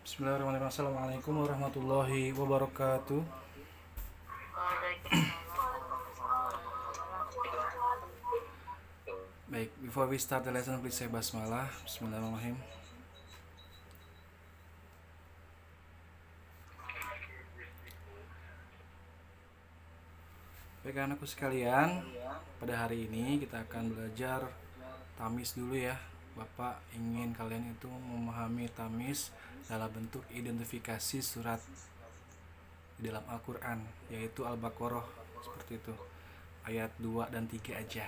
Bismillahirrahmanirrahim. Assalamualaikum warahmatullahi wabarakatuh. Waalaikumsalam warahmatullahi wabarakatuh. Baik, before we start the lesson, please say basmalah. Bismillahirrahmanirrahim. Baik anakku sekalian, pada hari ini kita akan belajar tamis dulu ya. Bapak ingin kalian itu memahami tamis dalam bentuk identifikasi surat di dalam Al-Quran, yaitu Al-Baqarah, seperti itu. Ayat 2 dan 3 aja.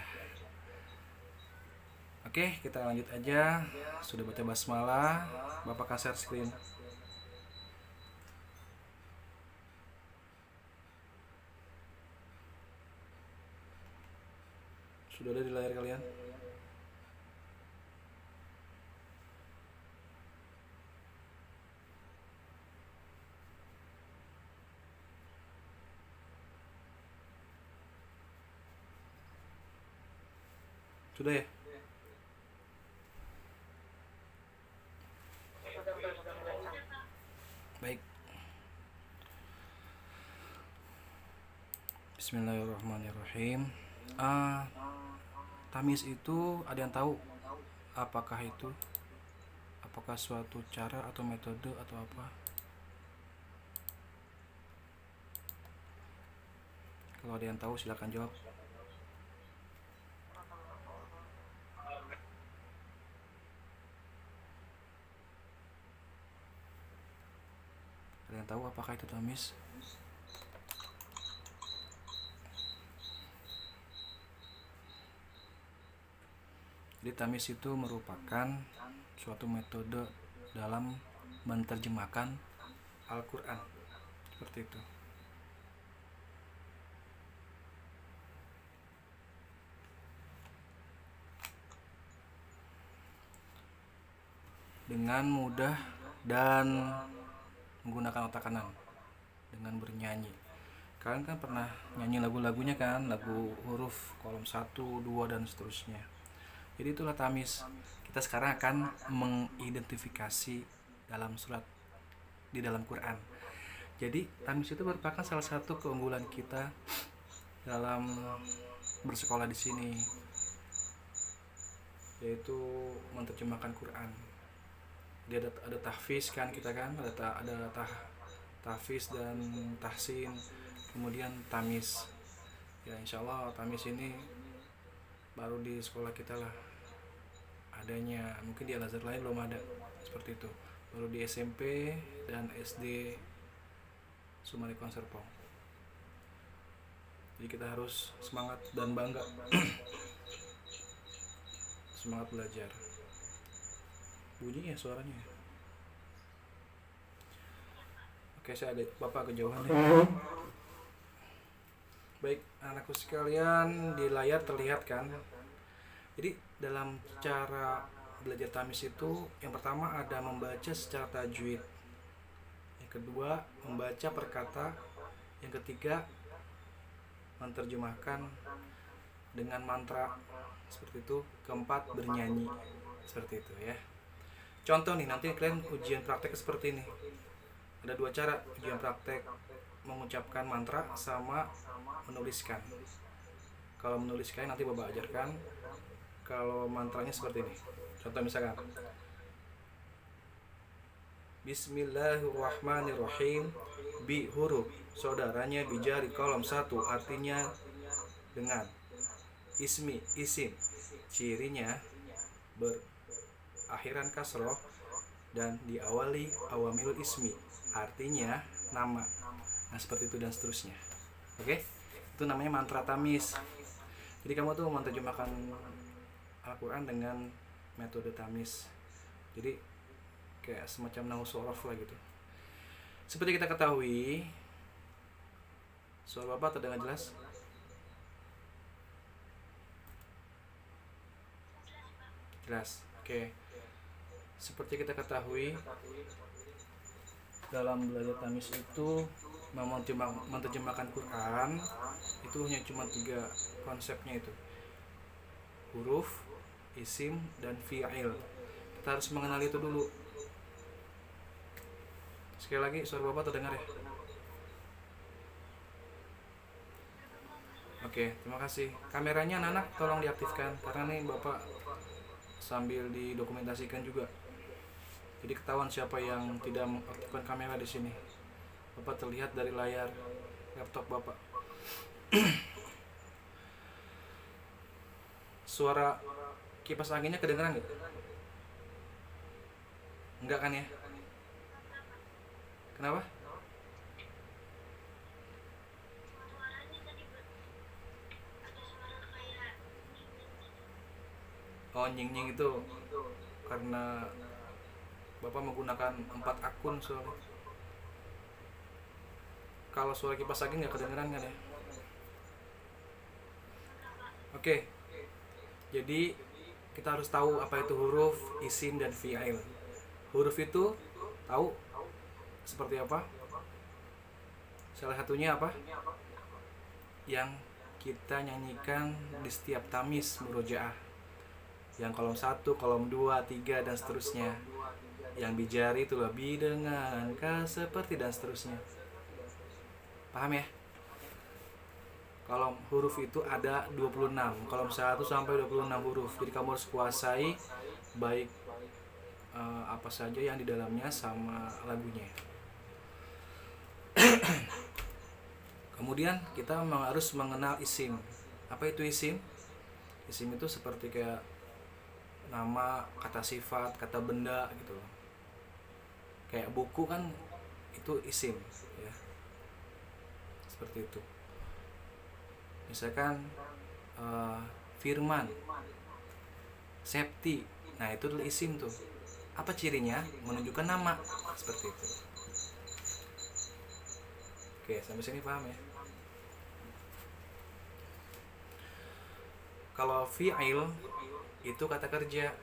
Oke, kita lanjut aja. Sudah baca basmalah, Bapak share screen. Sudah ada di layar kalian? Sudah ya? Sudah. Baik. Bismillahirrahmanirrahim. Tamis itu ada yang tahu apakah itu? Apakah suatu cara atau metode atau apa? Kalau ada yang tahu silakan jawab. Ada yang tahu apakah itu tamis? Jadi tamis itu merupakan suatu metode dalam menerjemahkan Al-Quran, seperti itu. Dengan mudah dan menggunakan otak kanan, dengan bernyanyi. Kalian kan pernah nyanyi lagu-lagunya kan, lagu huruf kolom 1, 2 dan seterusnya. Jadi itulah tamis. Kita sekarang akan mengidentifikasi dalam surat di dalam Quran. Jadi tamis itu merupakan salah satu keunggulan kita dalam bersekolah di sini, yaitu menerjemahkan Quran. Dia ada tahfiz kan, kita kan ada tahfiz dan tahsin, kemudian tamis. Ya insyaallah tamis ini baru di sekolah kita lah adanya, mungkin di Al-Azhar lain belum ada seperti itu, baru di SMP dan SD Sumarekon Serpong. Jadi kita harus semangat dan bangga semangat belajar. Bunyi ya suaranya. Oke, saya ada Bapak kejauhan ya. Baik anakku sekalian, di layar terlihat kan. Jadi dalam cara belajar tamis itu, yang pertama ada membaca secara tajwid, yang kedua membaca per kata, yang ketiga menerjemahkan dengan mantra, seperti itu, keempat bernyanyi, seperti itu ya. Contoh nih, nanti kalian ujian praktek seperti ini. Ada dua cara ujian praktek, mengucapkan mantra sama menuliskan. Kalau menuliskan nanti Bapak ajarkan. Kalau mantranya seperti ini. Contoh misalkan Bismillahirrahmanirrahim, bi huruf saudaranya bijari kolom 1, artinya dengan. Ismi, isim, cirinya berakhiran kasroh dan diawali awamil ismi, artinya nama. Nah seperti itu dan seterusnya. Oke, itu namanya mantra tamis. Jadi kamu tuh menerjemahkan Al-Quran dengan metode tamis. Jadi kayak semacam nahu sorof lah gitu. Seperti kita ketahui, suara Bapak terdengar jelas? Jelas. Oke. Seperti kita ketahui, dalam belajar tamis itu menerjemahkan Quran itu hanya cuma 3 konsepnya, itu huruf, isim, dan fi'il. Kita harus mengenali itu dulu. Sekali lagi suara Bapak terdengar ya? Oke, terima kasih. Kameranya anak-anak tolong diaktifkan karena nih Bapak sambil didokumentasikan juga. Jadi ketahuan siapa yang tidak mengaktifkan kamera di sini. Bapak terlihat dari layar laptop Bapak. Suara kipas anginnya kedengeran nggak? Enggak kan ya? Kenapa? Oh, nying-nying itu karena Bapak menggunakan 4 akun soalnya. Kalau suara kipas angin nggak kedengeran kan ya? Oke, jadi kita harus tahu apa itu huruf, isim, dan fi'il. Huruf itu tahu seperti apa? Salah satunya apa? Yang kita nyanyikan di setiap tamis murojaah. Yang kolom 1, kolom 2, 3, dan seterusnya. Yang bijari itu lebih dengan seperti dan seterusnya. Paham ya? Kolom huruf itu ada 26, kolom 1 sampai 26 huruf. Jadi kamu harus kuasai baik apa saja yang di dalamnya sama lagunya. Kemudian kita harus mengenal isim. Apa itu isim? Isim itu seperti kayak nama, kata sifat, kata benda gitu loh. Kayak buku kan itu isim ya. Seperti itu. Misalkan firman, septi. Nah, itu adalah isim tuh. Apa cirinya? Menunjukkan nama. Seperti itu. Oke, sampai sini paham ya? Kalau fi'il itu kata kerja.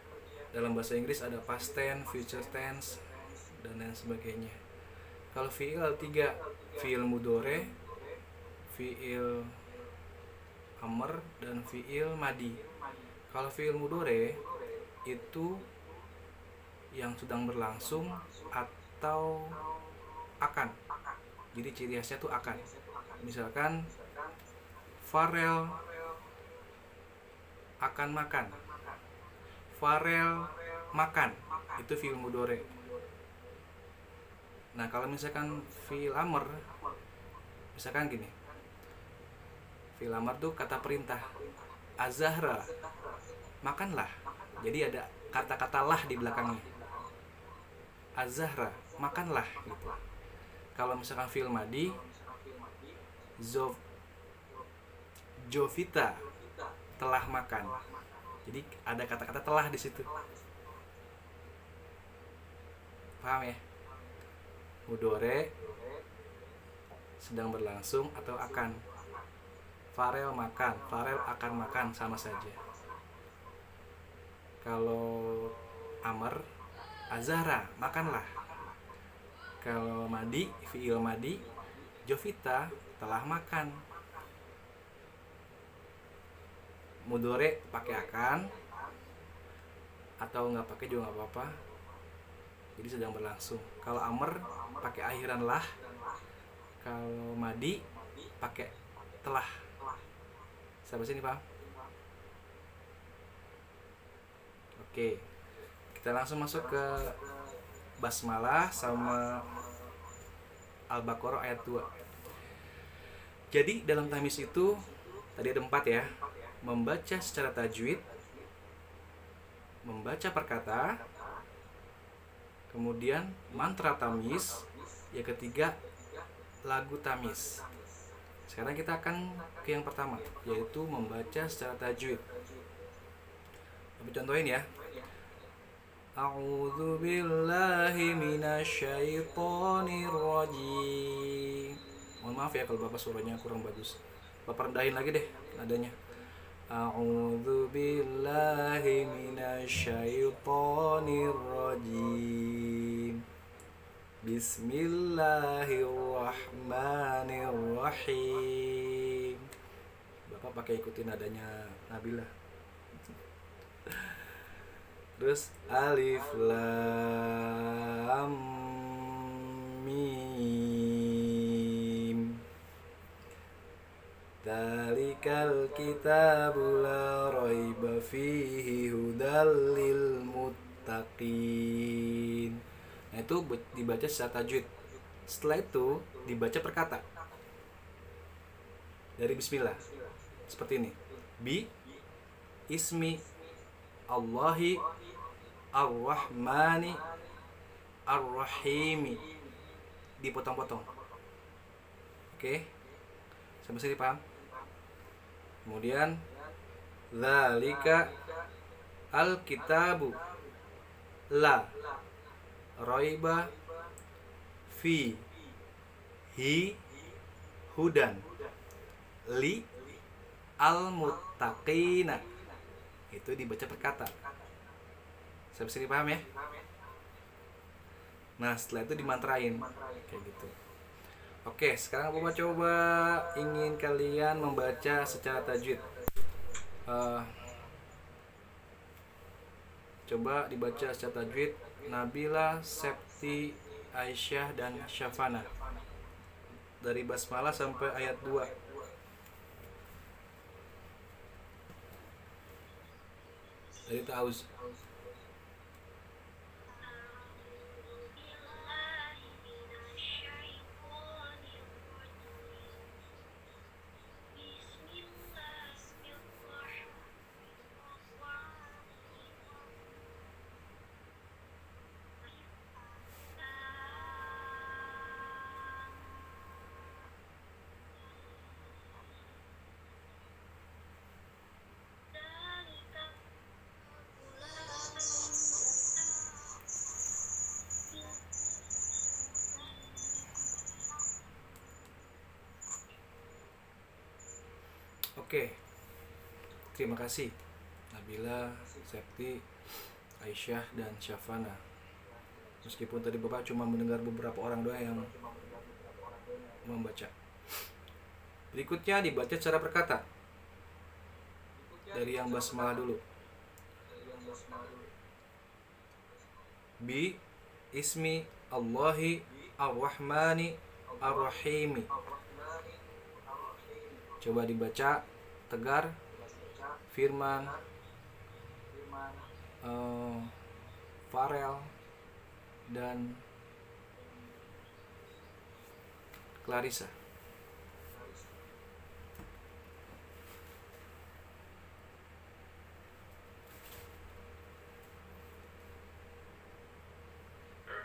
Dalam bahasa Inggris ada past tense, future tense, dan lain sebagainya. Kalau fi'il ada 3, fi'il mudhore, fi'il amr, dan fi'il madi. Kalau fi'il mudhore itu yang sedang berlangsung atau akan. Jadi ciri khasnya tuh akan. Misalkan Farel akan makan. Farel makan. Itu fi'il mudhore. Nah, kalau misalkan fi'il amr, misalkan gini. Fi'il amr tuh kata perintah. Az-Zahra, makanlah. Jadi ada kata-kata lah di belakangnya. Az-Zahra, makanlah gitu. Kalau misalkan fi'il madi, Jovita telah makan. Jadi ada kata-kata telah di situ. Paham ya? Mudhore sedang berlangsung atau akan. Farel makan, Farel akan makan, sama saja. Kalau amr, Azahra, makanlah. Kalau madi, fi'il madi, Jovita telah makan. Mudhore pakai akan atau nggak pakai juga nggak apa-apa. Jadi sedang berlangsung. Kalau amr pakai akhiran lah. Kalau madi pakai telah. Sampai sini paham? Oke, kita langsung masuk ke basmalah sama Al-Baqarah ayat 2. Jadi dalam tamis itu tadi ada 4 ya. Membaca secara tajwid, membaca perkata, kemudian mantra tamis, yang ketiga lagu tamis. Sekarang kita akan ke yang pertama, yaitu membaca secara tajwid. Lebih contohin ya. A'udzu billahi minasyaitonir rajim. Mohon maaf ya kalau Bapak suaranya kurang bagus. Bapak rendahin lagi deh nadanya. A'udzu billahi minasyaitonir rajim. Bismillahirrahmanirrahim. Bapak pakai ikutin nadanya Nabila. Terus alif lam Mim. Dzalikal kitabu la raiba fihi hudal lil muttaqin. Nah, itu dibaca secara tajwid. Setelah itu dibaca per kata. Dari bismillah. Seperti ini. Bi ismi Allahi ar-Rahmani ar-Rahimi. Dipotong-potong. Oke. Sampai sini paham? Kemudian dzalika al-kitabu la raiba fi hi hudan li al-muttaqina. Itu dibaca per kata. Sampai sini paham ya? Nah, setelah itu dimantrain kayak gitu. Oke, sekarang Bapak coba ingin kalian membaca secara tajwid. Coba dibaca secara tajwid. Nabila, Septi, Aisyah, dan Syafana. Dari basmalah sampai ayat 2. Dari Ta'awuz. Oke, terima kasih Nabila, Septi, Aisyah, dan Syafana. Meskipun tadi Bapak cuma mendengar beberapa orang doang yang membaca. Berikutnya dibaca secara perkata. Dari yang basmalah dulu. Bi ismi Allahi ar-Rahmani ar-Rahimi. Coba dibaca tegar, Firman, Farel, dan Clarissa.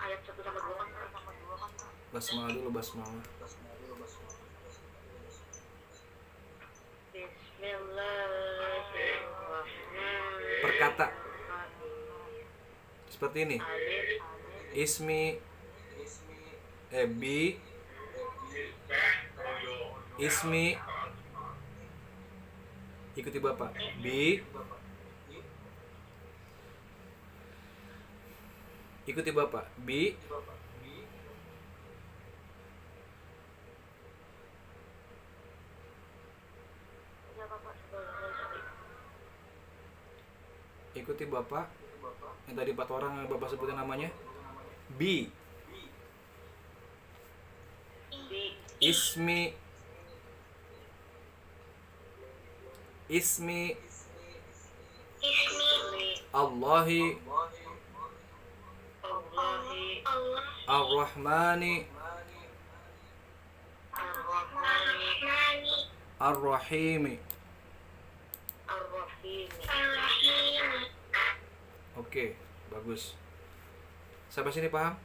Ayat 1 sampai 2 kan? Basmalah dulu, basmalah. Bismillahirrahmanirrahim. Perkata. Seperti ini. Ismi bi ismi, ikuti Bapak. Bi, ikuti Bapak. Bi Ya, Bapak, sebenarnya. ikuti Bapak. Yang tadi 4 orang yang Bapak sebutin namanya. Bi ismi Allahi ar-Rahmani ar-Rahimi. Oke, bagus. Sampai sini paham?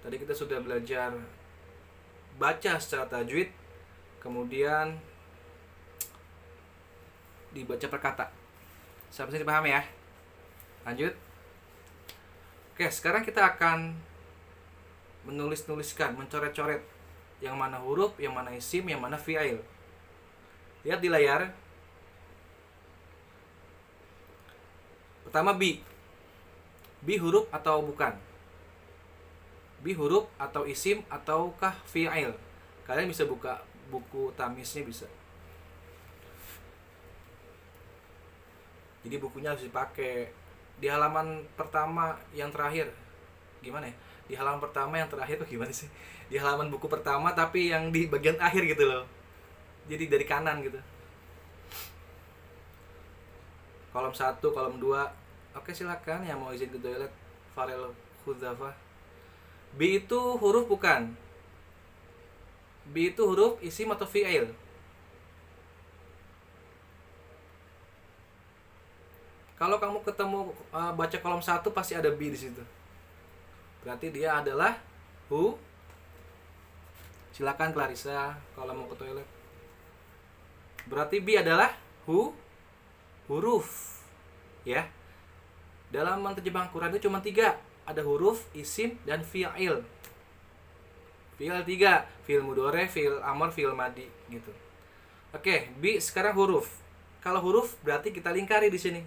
Tadi kita sudah belajar baca secara tajwid, kemudian dibaca per kata. Sampai sini paham ya? Lanjut. Oke, sekarang kita akan menulis-nuliskan, mencoret-coret yang mana huruf, yang mana isim, yang mana fi'il. Lihat di layar. Pertama bi. Bi huruf atau bukan? Bi huruf atau isim ataukah fi'il? Kalian bisa buka buku tamisnya bisa. Jadi bukunya harus dipakai. Di halaman pertama yang terakhir. Gimana ya? di halaman pertama yang terakhir, gimana sih, di halaman buku pertama tapi yang di bagian akhir gitu loh, jadi dari kanan gitu. Kolom 1, kolom 2. Oke, silakan yang mau izin ke toilet. Farel Hudzafah. B itu huruf bukan? B itu huruf isim atau fi'il? Kalau kamu ketemu baca kolom 1 pasti ada B di situ. Berarti dia adalah Silakan Clarissa kalau mau ke toilet. Berarti B adalah huruf. Ya. Dalam menerjemahkan Quran itu cuma 3. Ada huruf, isim, dan fi'il. Fi'il 3, fi'il mudhari, fi'il amr, fi'il madi gitu. Oke, B sekarang huruf. Kalau huruf berarti kita lingkari di sini.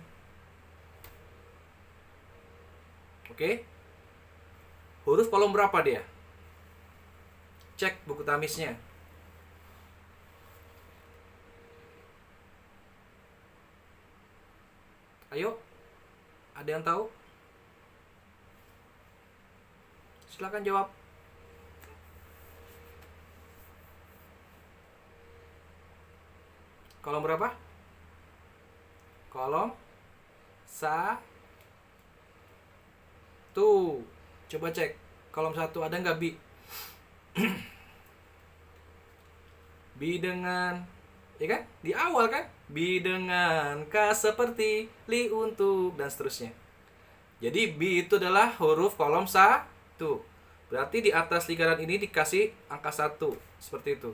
Oke. Huruf kolom berapa dia? Cek buku tamisnya. Ayo. Ada yang tahu? Silakan jawab. Kolom berapa? Kolom 1. Coba cek. Kolom 1 ada nggak B? B dengan, ya kan? Di awal kan? B dengan, K seperti, li untuk, dan seterusnya. Jadi B itu adalah huruf kolom 1. Berarti di atas lingkaran ini dikasih angka 1. Seperti itu.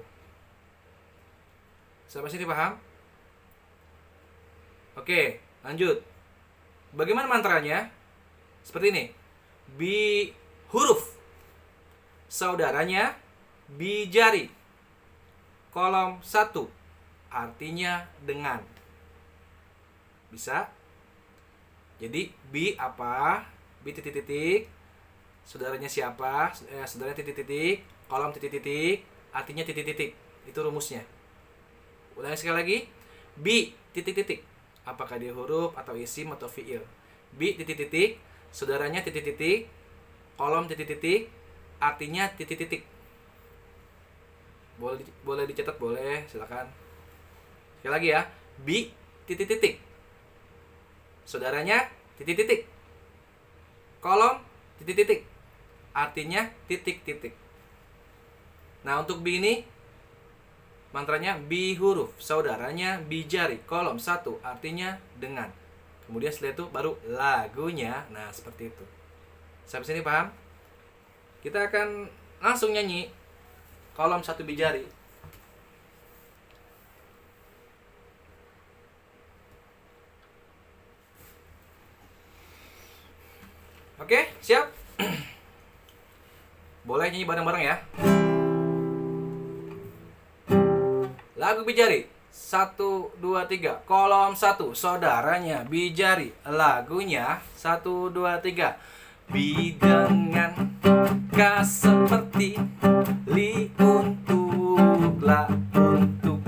Sampai sini paham? Oke, lanjut. Bagaimana mantranya? Seperti ini. B huruf. Saudaranya B jari. Kolom 1. Artinya dengan. Bisa? Jadi B apa? B titik-titik. Saudaranya siapa? Saudaranya titik-titik. Kolom titik-titik. Artinya titik-titik. Itu rumusnya. Ulangi sekali lagi. B titik-titik. Apakah dia huruf atau isim atau fi'il? B titik-titik. Saudaranya titik-titik. Kolom titik-titik. Artinya titik-titik. Boleh dicatat, boleh, silakan. Sekali lagi ya. B titik-titik. Saudaranya titik-titik. Kolom titik-titik. Artinya titik-titik. Nah, untuk B ini mantranya B huruf, saudaranya B jari, kolom 1 artinya dengan. Kemudian setelah itu baru lagunya. Nah, seperti itu. Sampai sini paham? Kita akan langsung nyanyi kolom 1 B jari. Oke, siap? Boleh nyanyi bareng-bareng ya. Lagu Bijari 1, 2, 3. Kolom 1 saudaranya Bijari. Lagunya 1, 2, 3. Bi dengan, K seperti, li untuk, la untuk,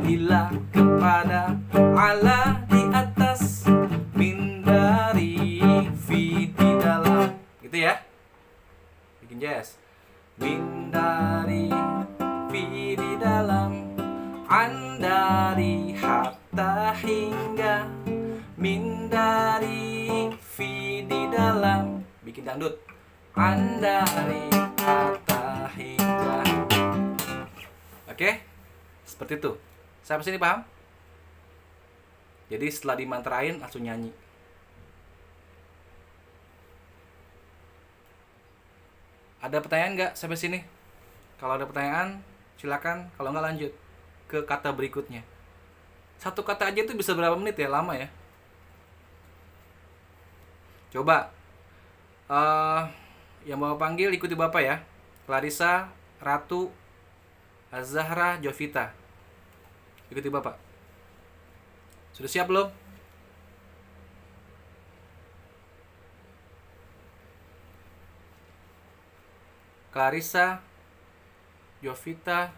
ila kepada, ala di atas, min dari, fi di dalam. Gitu ya. Bikin jazz. Min dari, fi di dalam, an dari, hatta hingga, min dari, fi di dalam. Bikin dangdut. An dari, hatta hingga. Oke? Seperti itu. Sampai sini paham? Jadi setelah dimantrain langsung nyanyi. Ada pertanyaan nggak sampai sini? Kalau ada pertanyaan silakan, kalau nggak lanjut ke kata berikutnya. Satu kata aja itu bisa berapa menit ya? Lama ya. Coba yang Bapak panggil ikuti Bapak ya. Clarissa, Ratu, Azahra, Jovita. Ikuti Bapak. Sudah siap belum? Clarissa, Jovita,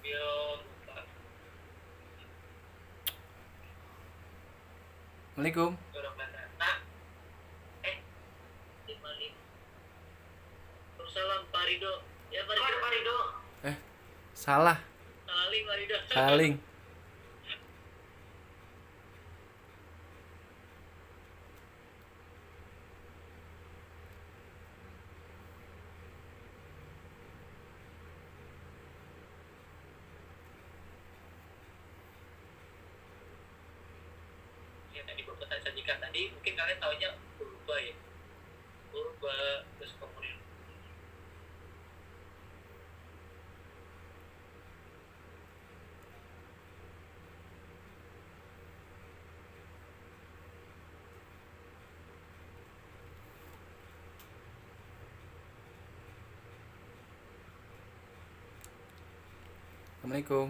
Assalamualaikum. Salam Pak Rido. Ya Pak Rido. Pak Rido. Salah. Saling Pak Rido. Saling. Ya tadi Bapak saya sajikan tadi mungkin kalian tahunya purba ya. Purba terus kemudian Assalamualaikum.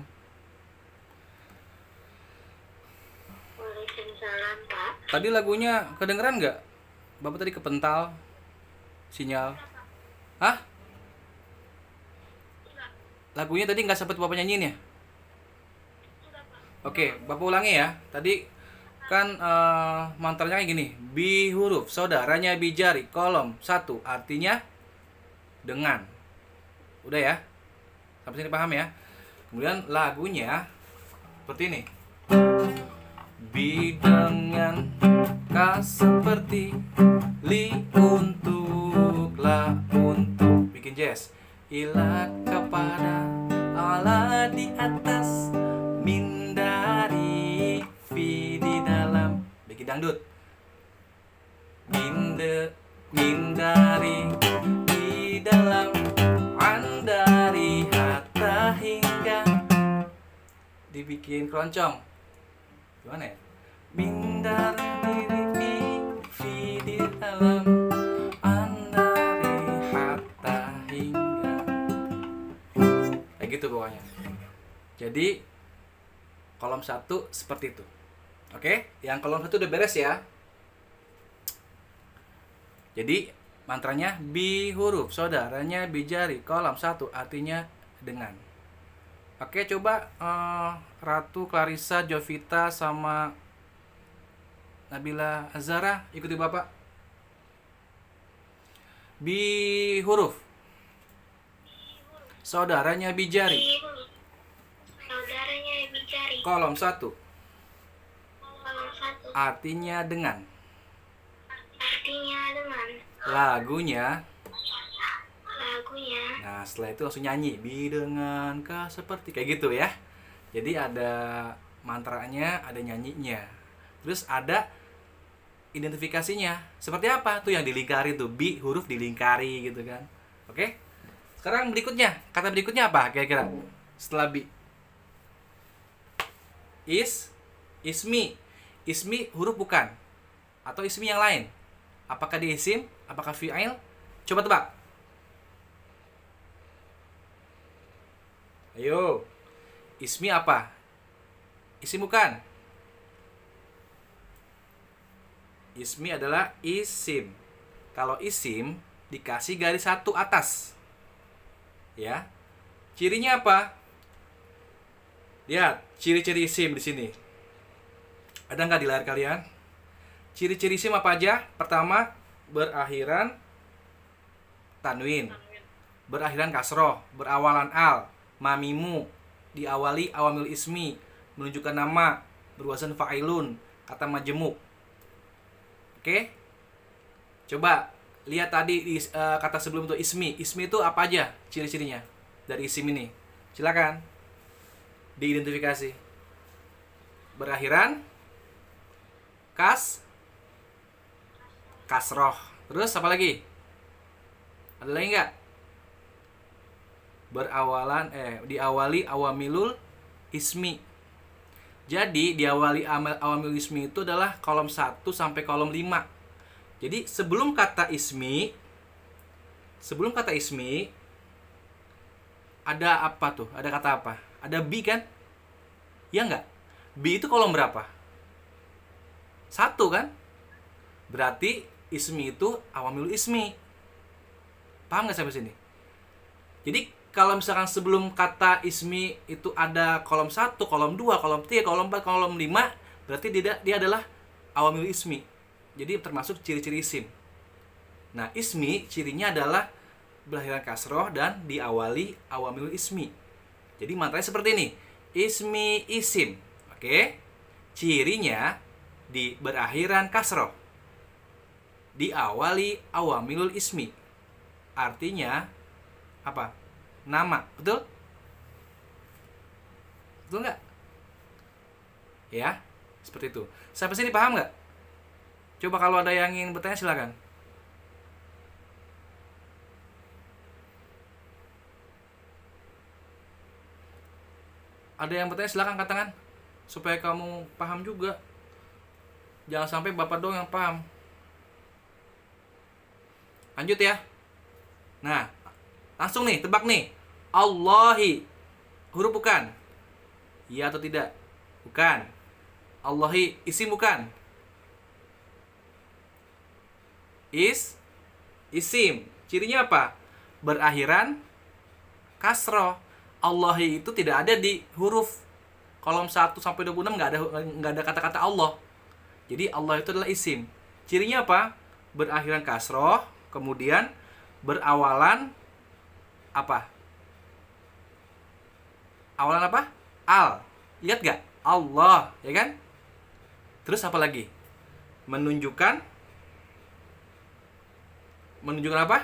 Waalaikumsalam, Pak. Tadi lagunya kedengeran nggak? Bapak tadi kepental sinyal. Hah? Lagunya tadi nggak sempet Bapak nyanyiin ya? Oke, Bapak ulangi ya. Tadi kan mantranya kayak gini. Bi huruf, saudaranya bi jari, kolom 1 artinya dengan. Udah ya? Sampai sini paham ya? Kemudian lagunya seperti ini. Bi dengan ka seperti li untuk la untuk bikin jazz. Ila kepada Allah di atas, min dari fi di dalam bikin dangdut. Min dari di dalam, an dari hatta hingga dibikin keroncong. Gimana ya? Min dari fi di dalam, an dari hatta hingga. Kayak gitu pokoknya. Jadi kolom 1 seperti itu. Oke? Yang kolom 1 udah beres ya. Jadi mantranya bi huruf, saudaranya bi jari, kolom 1 artinya dengan. Oke, coba Ratu, Clarissa, Jovita sama Nabila Azara ikuti Bapak. Bi huruf, saudaranya bi jari, Saudaranya bicara. kolom 1 Kolom 1 artinya dengan. artinya dengan. Lagunya, Lagunya nah setelah itu langsung nyanyi bi dengan ka seperti kayak gitu ya. Jadi ada mantranya, ada nyanyinya, terus ada identifikasinya. Seperti apa tuh yang dilingkari tuh, bi huruf dilingkari gitu kan. Oke, sekarang berikutnya, kata berikutnya apa kira-kira setelah bi? Ismi huruf bukan atau ismi yang lain? Apakah dia isim? Apakah fi'il? Coba tebak. Ayo. Ismi apa? Isim bukan? Ismi adalah isim. Kalau isim dikasih garis 1 atas. Ya. Cirinya apa? Lihat, ciri-ciri isim di sini. Ada nggak di layar kalian? Ciri-ciri isim apa aja? Pertama, berakhiran tanwin, berakhiran kasroh, berawalan al, mamimu, diawali awamil ismi, menunjukkan nama, berwazan fa'ilun, kata majemuk. Oke? Coba lihat tadi di kata sebelum itu ismi. Ismi itu apa aja ciri-cirinya dari isim ini? Silakan diidentifikasi. Berakhiran kasroh. Terus apa lagi? Ada lagi nggak? Diawali awamilul ismi. Jadi diawali awamilul ismi itu adalah kolom 1 sampai kolom 5. Jadi sebelum kata ismi ada apa tuh? Ada kata apa? Ada bi kan? Ya nggak? Bi itu kolom berapa? 1 kan? Berarti ismi itu awamilul ismi. Paham nggak sampai sini? Jadi kalau misalkan sebelum kata ismi itu ada kolom 1, kolom 2, kolom 3, kolom 4, kolom 5, berarti dia adalah awamil ismi. Jadi termasuk ciri-ciri isim. Nah, ismi cirinya adalah berakhiran kasroh dan diawali awamil ismi. Jadi mantranya seperti ini. Ismi isim. Oke? Cirinya di berakhiran kasroh. Diawali awamilul ismi. Artinya apa? Nama, betul? Betul nggak? Ya, seperti itu. Sampai sini paham nggak? Coba kalau ada yang ingin bertanya silakan. Ada yang bertanya silakan angkat tangan supaya kamu paham juga. Jangan sampai bapak doang yang paham. Lanjut ya. Nah, langsung nih, tebak nih. Allahi. Huruf bukan? Iya atau tidak? Bukan. Allahi isim bukan? Isim. Cirinya apa? Berakhiran kasroh. Allahi itu tidak ada di huruf kolom 1 sampai 26, nggak ada kata-kata Allah. Jadi Allah itu adalah isim. Cirinya apa? Berakhiran kasroh, kemudian berawalan apa? Awalan apa? Al. Lihat gak? Allah, ya kan? Terus apa lagi? Menunjukkan apa?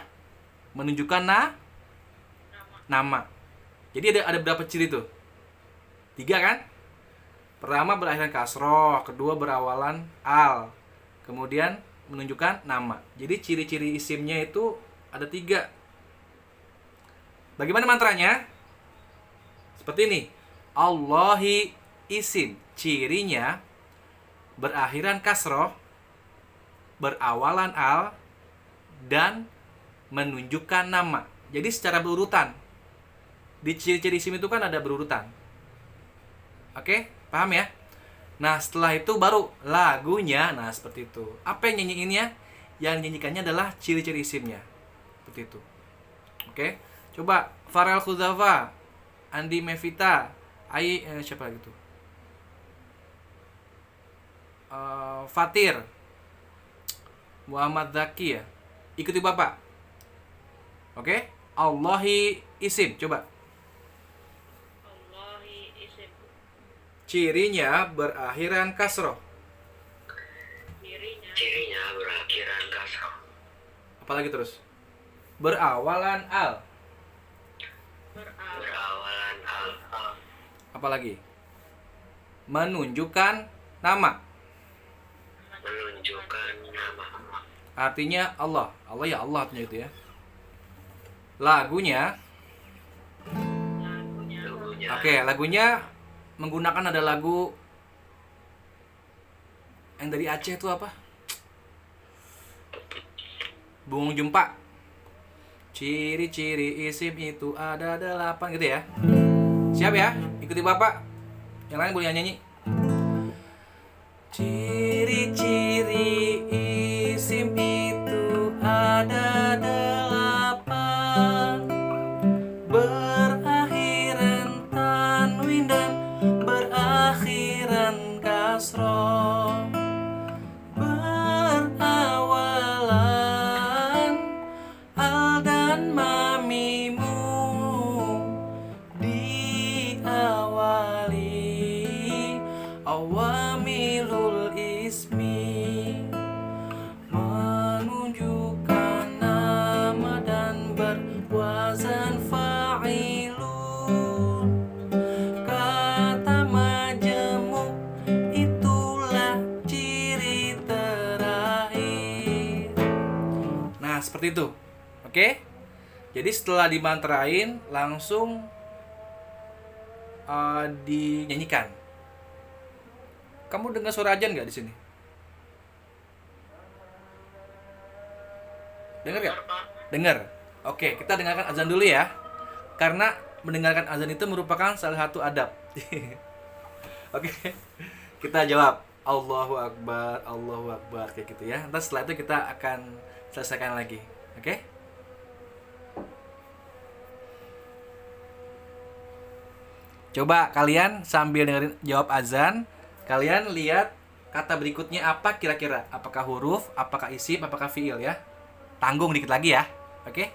Menunjukkan nama. Jadi ada berapa ciri tuh? 3 kan? Pertama berakhiran kasroh, kedua berawalan al, kemudian menunjukkan nama. Jadi ciri-ciri isimnya itu ada 3. Bagaimana mantranya? Seperti ini. Allahi isim. Cirinya berakhiran kasroh, berawalan al, dan menunjukkan nama. Jadi secara berurutan. Di ciri-ciri isim itu kan ada berurutan. Oke, paham ya? Nah, setelah itu baru lagunya. Nah, seperti itu. Apa yang nyanyiinnya? Yang nyanyikannya adalah ciri-ciri isimnya. Seperti itu. Oke. Coba Farel Khuzafa, Andi Mevita, siapa lagi tuh? Fatir, Muhammad Zaki ya. Ikuti Bapak. Oke? Allahi isim. Coba. Allahi isim. Cirinya berakhiran kasroh. Cirinya berakhiran kasroh. Apalagi terus? Berawalan al. Berawalan al. Apalagi? Menunjukkan nama. Menunjukkan nama. Artinya Allah. Allah ya Allah artinya itu ya. Lagunya. Oke, lagunya menggunakan ada lagu yang dari Aceh itu apa? Bungung Jumpa. Ciri-ciri isim itu ada 8 gitu ya. Siap ya? Ikuti Bapak. Yang lain boleh nyanyi. Ciri-ciri isim itu ada 8. Berakhiran tanwin dan berakhiran kasroh. Berawalan al dan mamimu. Diawali awamilul ismi. Menunjukkan nama dan berwazan fa'ilun. Kata majemuk itulah ciri terakhir. Nah, seperti itu. Oke? Jadi setelah dimantrain langsung dinyanyikan. Kamu dengar suara ajan nggak di sini? Dengar nggak? Dengar. Oke, kita dengarkan azan dulu ya. Karena mendengarkan azan itu merupakan salah satu adab. Oke. Kita jawab Allahu Akbar, Allahu Akbar kayak gitu ya. Nanti setelah itu kita akan selesaikan lagi. Oke? Coba kalian sambil dengerin jawab azan, kalian lihat kata berikutnya apa kira-kira? Apakah huruf, apakah isim, apakah fiil ya? Tanggung dikit lagi ya. Oke?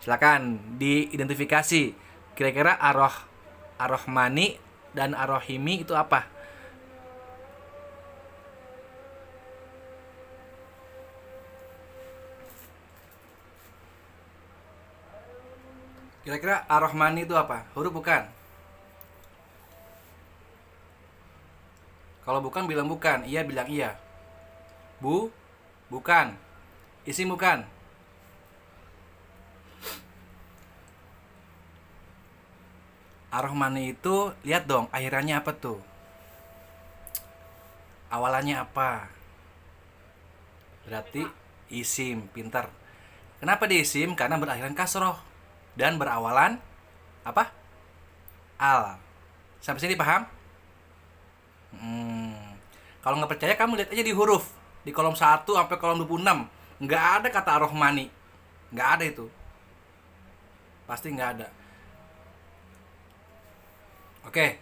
Silakan diidentifikasi. Kira-kira Ar-Rahmani dan Ar-Rahimi itu apa? Kira-kira Ar-Rahmani itu apa? Huruf bukan? Kalau bukan bilang bukan, iya bilang iya. Bukan. Isim bukan. Ar-Rahmani itu lihat dong akhirannya apa tuh? Awalannya apa? Berarti isim, pintar. Kenapa di isim? Karena berakhiran kasroh dan berawalan apa? Al. Sampai sini paham? Kalau nggak percaya kamu lihat aja di huruf di kolom 1 sampai kolom 26. Nggak ada kata Ar-Rahmani. Nggak ada itu. Pasti nggak ada. Oke.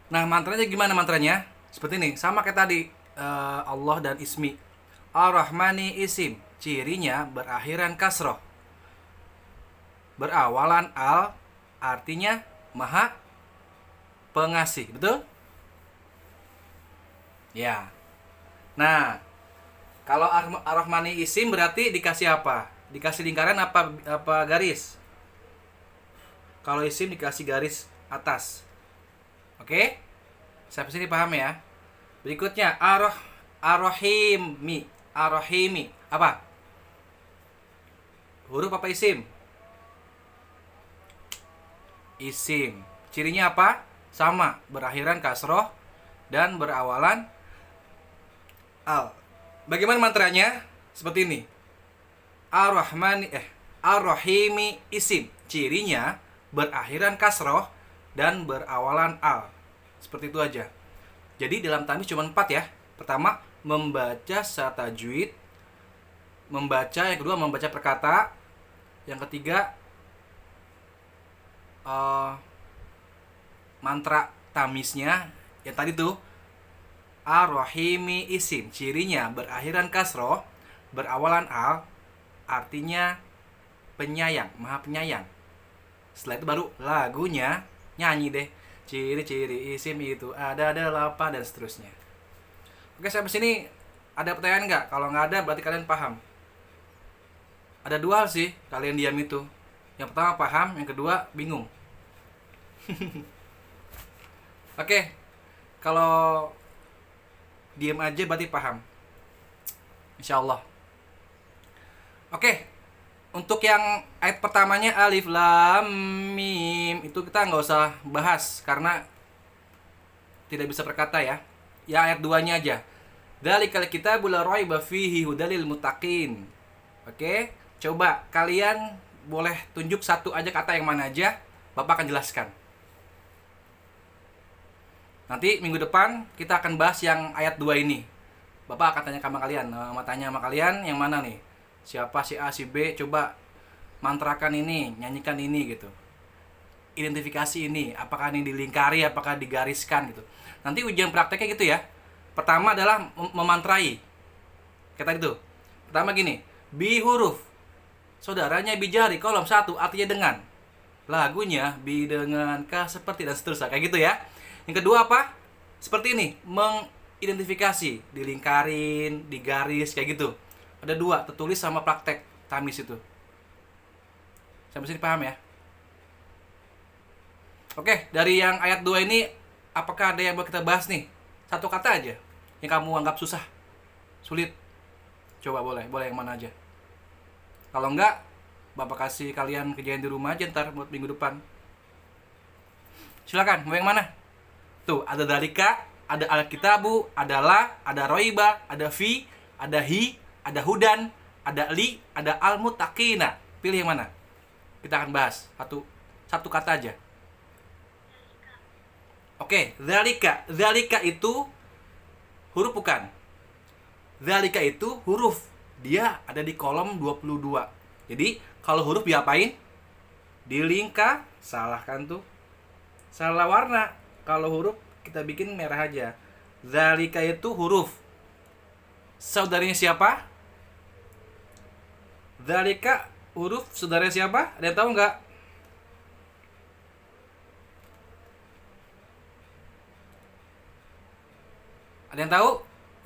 Nah, mantranya gimana mantranya? Seperti ini, sama kayak tadi, Allah dan ismi. Ar-Rahmani isim, cirinya berakhiran kasroh, berawalan al, artinya maha pengasih, betul? Ya. Nah, kalau Ar-Rahmani isim berarti dikasih apa? Dikasih lingkaran apa garis? Kalau isim dikasih garis atas. Oke? Sampai sini paham ya? Berikutnya Ar-Rahimi. Ar-Rahimi apa? Huruf apa isim? Isim. Cirinya apa? Sama, berakhiran kasroh dan berawalan al. Bagaimana mantranya? Seperti ini. Ar-Rahimi isim. Cirinya berakhiran kasroh dan berawalan al. Seperti itu aja. Jadi dalam tamis cuma 4 ya. Pertama, membaca secara tajwid. Yang kedua, membaca perkata. Yang ketiga, mantra tamisnya. Yang tadi tuh, Ar-Rahimi isim. Cirinya berakhiran kasroh, berawalan al. Artinya penyayang, maha penyayang. Setelah itu baru lagunya, nyanyi deh. Ciri-ciri isim itu ada 8 dan seterusnya. Oke, sampai sini ada pertanyaan nggak? Kalau nggak ada berarti kalian paham. Ada 2 hal sih kalian diam itu. Yang pertama paham, yang kedua bingung. Oke, kalau diam aja berarti paham. Insya Allah. Oke, untuk yang ayat pertamanya alif lam mim itu kita nggak usah bahas karena tidak bisa berkata ya. Ya ayat 2-nya aja. Dzalikal kitabul la raiba fihi hudalil muttaqin. Oke, coba kalian boleh tunjuk satu aja kata yang mana aja, Bapak akan jelaskan. Nanti minggu depan kita akan bahas yang ayat 2 ini. Bapak akan tanya sama kalian, sama kalian yang mana nih? Siapa si A, si B, coba mantrakan ini, nyanyikan ini gitu. Identifikasi ini, apakah ini dilingkari, apakah digariskan gitu. Nanti ujian prakteknya gitu ya. Pertama adalah memantrai. Kayak tadi tuh. Pertama gini, bi huruf. Saudaranya bijari, kolom 1 artinya dengan. Lagunya bi dengan ka seperti dan seterusnya. Kayak gitu ya. Yang kedua apa? Seperti ini, mengidentifikasi, dilingkarin, digaris kayak gitu. Ada 2, tertulis sama praktek tamis itu. Sampai sini paham ya? Oke, dari yang ayat 2 ini apakah ada yang mau kita bahas nih? Satu kata aja yang kamu anggap susah, sulit. Coba boleh yang mana aja. Kalau enggak, Bapak kasih kalian kerjaan di rumah aja ntar buat minggu depan. Silakan, mau yang mana? Tuh, ada dalika, ada al-kitabu, ada la, ada roiba, ada fi, ada hi, ada hudan, ada li, ada al-muttaqina. Pilih yang mana? Kita akan bahas satu kata aja. Oke, dzalika. Dzalika itu huruf bukan? Dzalika itu huruf. Dia ada di kolom 22. Jadi, kalau huruf diapain? Dilingka, salah kan tuh? Salah warna. Kalau huruf kita bikin merah aja. Zalika itu huruf. Saudaranya siapa? Zalika huruf saudaranya siapa? Ada yang tahu nggak? Ada yang tahu?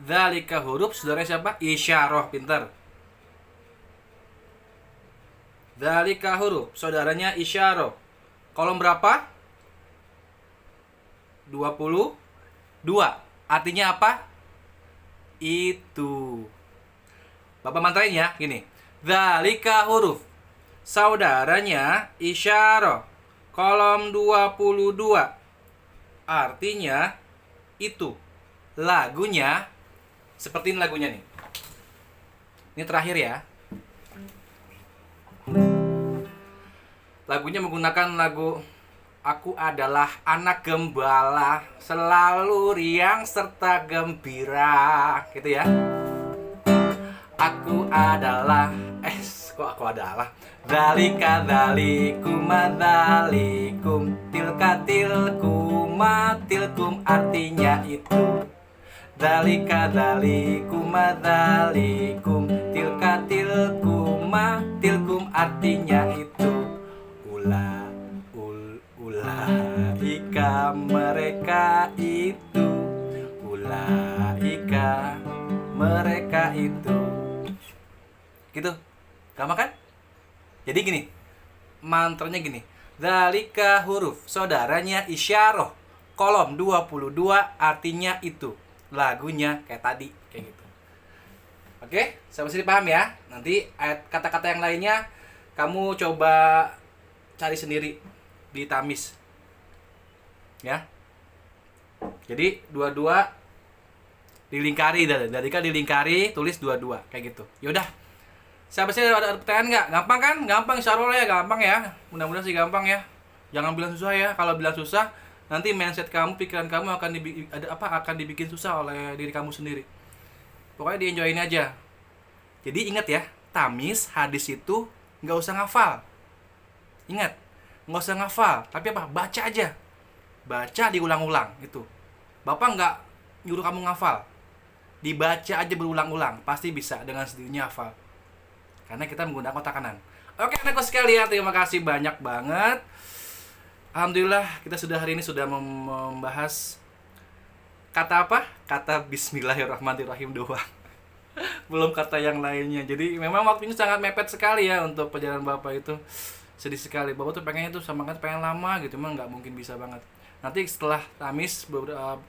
Zalika huruf saudaranya siapa? Isyarah, pintar. Zalika huruf saudaranya isyarah. Kolom berapa? 22. Artinya apa? Itu. Bapak mantrain ya, gini. Zalika huruf saudaranya isyarah. Kolom 22. Artinya itu. Lagunya seperti ini lagunya nih. Ini terakhir ya. Lagunya menggunakan lagu Aku adalah anak gembala, selalu riang serta gembira, gitu ya. Aku adalah, kok aku adalah? Dzalika dzalikum dzalikum, tilka tilkum tilkum, artinya itu. Dzalika dzalikum dzalikum, tilka tilkum tilkum, artinya itu. Ulaika mereka itu, ulaika mereka itu. Gitu. Gampang kan? Jadi gini. Mantranya gini. Dzalika huruf saudaranya isyarah. Kolom 22 artinya itu. Lagunya kayak tadi, kayak gitu. Oke, sampai sini paham ya? Nanti ayat kata-kata yang lainnya kamu coba cari sendiri di Tamis. Ya. Jadi 22 dilingkari, dari kan dilingkari, tulis 22 kayak gitu. Yaudah. Siapa sih ada pertanyaan nggak? Gampang kan? Gampang, insyaallah ya, gampang ya. Mudah-mudahan sih gampang ya. Jangan bilang susah ya. Kalau bilang susah, nanti mindset kamu, pikiran kamu akan dibikin susah oleh diri kamu sendiri. Pokoknya di-enjoyin aja. Jadi ingat ya, Tamis hadis itu nggak usah ngafal. Ingat, nggak usah ngafal, tapi apa? Baca aja. Baca diulang-ulang itu. Bapak nggak nyuruh kamu ngafal. Dibaca aja berulang-ulang, pasti bisa dengan sendirinya hafal. Karena kita menggunakan otak kanan. Oke, anak-anak sekalian, terima kasih banyak banget. Alhamdulillah kita hari ini sudah membahas kata apa? Kata Bismillahirrahmanirrahim doang. Belum kata yang lainnya. Jadi memang waktunya sangat mepet sekali ya untuk perjalanan Bapak itu. Sedih sekali. Bapak tuh pengennya tuh semangat pengen lama gitu, emang nggak mungkin bisa banget. Nanti setelah Tamis beberapa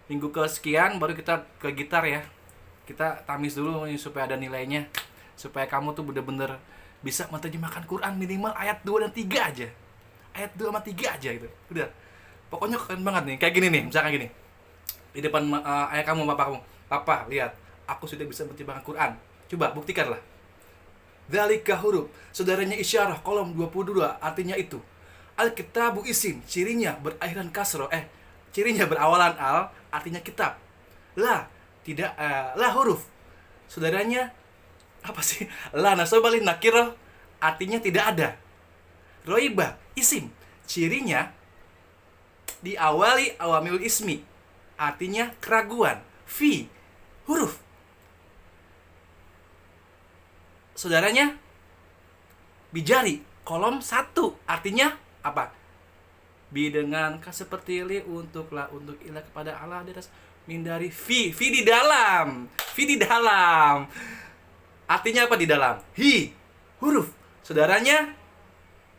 minggu kesekian baru kita ke gitar ya. Kita Tamis dulu supaya ada nilainya. Supaya kamu tuh bener-bener bisa menerjemahkan Quran minimal ayat 2 dan 3 aja. Ayat 2 sama 3 aja gitu. Udah. Pokoknya keren banget nih. Kayak gini nih, misalkan gini. Di depan ayah kamu, bapak kamu. Papa, lihat. Aku sudah bisa menerjemahkan Quran. Coba buktikanlah. Dzalika huruf saudaranya isyarah, kolom 22, artinya itu. Al-kitabu isim, cirinya berakhiran kasroh. Cirinya berawalan al, artinya kitab. La, tidak, la huruf saudaranya apa sih? La nasobalin nakiro, artinya tidak ada. Roiba, isim, cirinya diawali awamil ismi, artinya keraguan. Fi, huruf saudaranya bijari, kolom 1, artinya apa? Bi dengan ka seperti li, untuk la, untuk ilah, kepada Allah, di atas, mindari fi di dalam, fi di dalam. Artinya apa di dalam? Hi, huruf saudaranya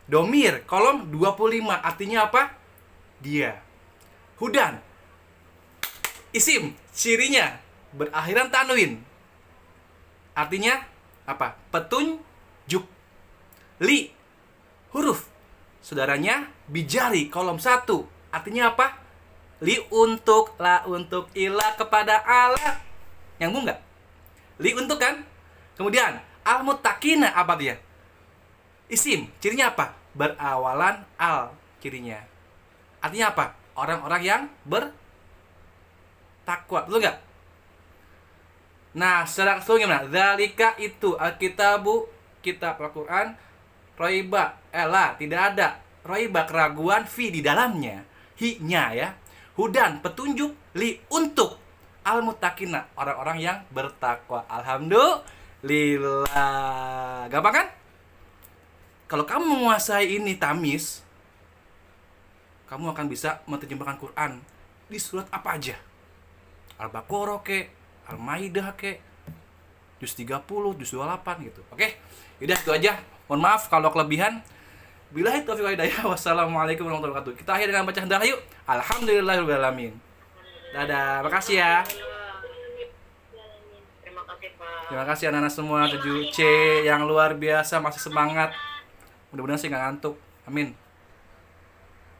domir, kolom 25, artinya apa? Dia. Hudan, isim, cirinya berakhiran tanwin, artinya apa? Petunjuk. Li, huruf saudaranya bijari, kolom 1, artinya apa? Li untuk, la untuk, ilah, kepada Allah. Nyambung nggak? Li untuk kan? Kemudian al-muttaqina, apa dia? Isim, cirinya apa? Berawalan al, cirinya. Artinya apa? Orang-orang yang bertakwa. Betul nggak? Nah, secara keseluruhan gimana? Dzalika itu, Alkitabu, kitab Al-Quran, Roiba, Ella, tidak ada. Roiba, keraguan, fi di dalamnya. Hi-nya ya. Hudan, petunjuk, li untuk al-muttaqina, orang-orang yang bertakwa. Alhamdulillah. Gampang kan? Kalau kamu menguasai ini tamis, kamu akan bisa menerjemahkan Quran di surat apa aja. Al-Baqarah ke, Al-Maidah ke, juz 30, juz 28 gitu. Oke? Udah itu aja. Mohon maaf kalau kelebihan. Billahi taufiq wal hidayah. Wassalamualaikum warahmatullahi wabarakatuh. Kita akhiri dengan baca hamdalah yuk. Alhamdulillahirabbil alamin. Dadah. Makasih ya. Terima kasih Pak. Terima kasih anak-anak semua 7C yang luar biasa masih semangat. Mudah-mudahan sih nggak ngantuk. Amin.